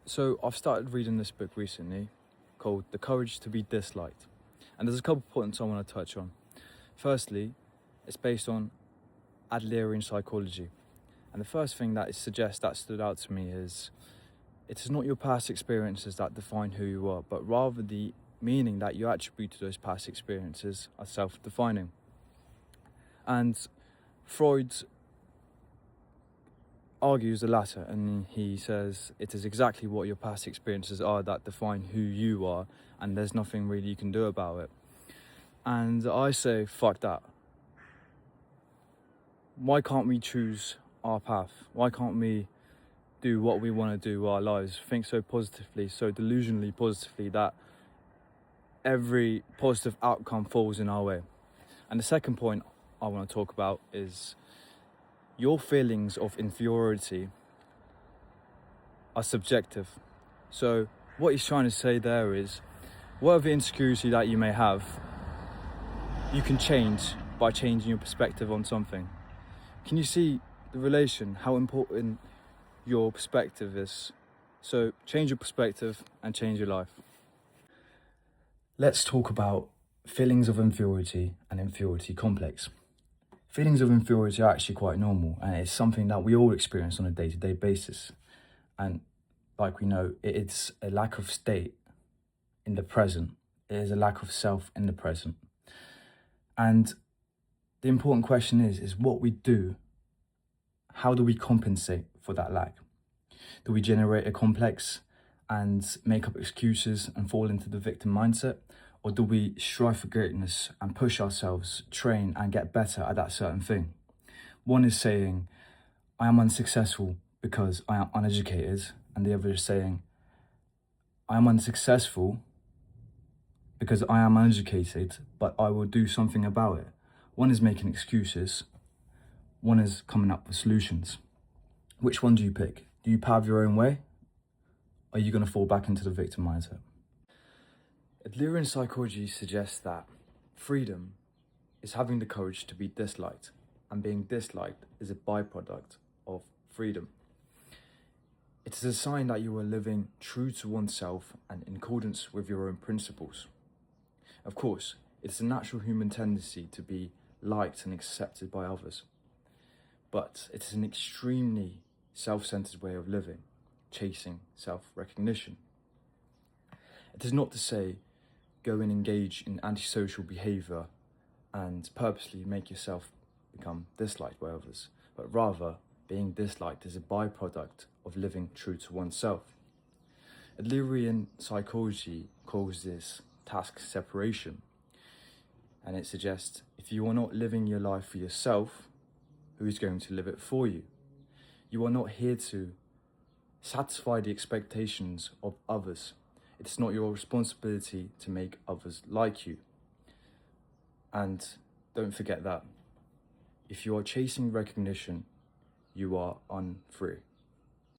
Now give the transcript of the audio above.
So I've started reading this book recently called The Courage to Be Disliked. And there's a couple of points I want to touch on. Firstly, it's based on Adlerian psychology. And the first thing that it suggests that stood out to me is it is not your past experiences that define who you are, but rather the meaning that you attribute to those past experiences are self-defining. And Freud argues the latter, and he says it is exactly what your past experiences are that define who you are, and there's nothing really you can do about it. And I say, fuck that. Why can't we choose our path? Why can't we do what we want to do with our lives? Think so positively, so delusionally positively that every positive outcome falls in our way. And the second point I want to talk about is your feelings of inferiority are subjective. So what he's trying to say there is, whatever insecurity that you may have, you can change by changing your perspective on something. Can you see the relation, how important your perspective is? So change your perspective and change your life. Let's talk about feelings of inferiority and inferiority complex. Feelings of inferiority are actually quite normal, and it's something that we all experience on a day-to-day basis. And like we know, it's a lack of state in the present. It is a lack of self in the present. And the important question is what we do. How do we compensate for that lack? Do we generate a complex and make up excuses and fall into the victim mindset? Or do we strive for greatness and push ourselves, train and get better at that certain thing? One is saying, I am unsuccessful because I am uneducated. And the other is saying, I am unsuccessful because I am uneducated, but I will do something about it. One is making excuses. One is coming up with solutions. Which one do you pick? Do you pave your own way? Or are you going to fall back into the victim mindset? Adlerian psychology suggests that freedom is having the courage to be disliked, and being disliked is a byproduct of freedom. It is a sign that you are living true to oneself and in accordance with your own principles. Of course, it is a natural human tendency to be liked and accepted by others, but it is an extremely self-centered way of living, chasing self-recognition. It is not to say go and engage in antisocial behaviour and purposely make yourself become disliked by others, but rather being disliked is a byproduct of living true to oneself. Adlerian psychology calls this task separation, and it suggests if you are not living your life for yourself, who is going to live it for you? You are not here to satisfy the expectations of others. It's not your responsibility to make others like you. And don't forget that if you are chasing recognition, you are unfree.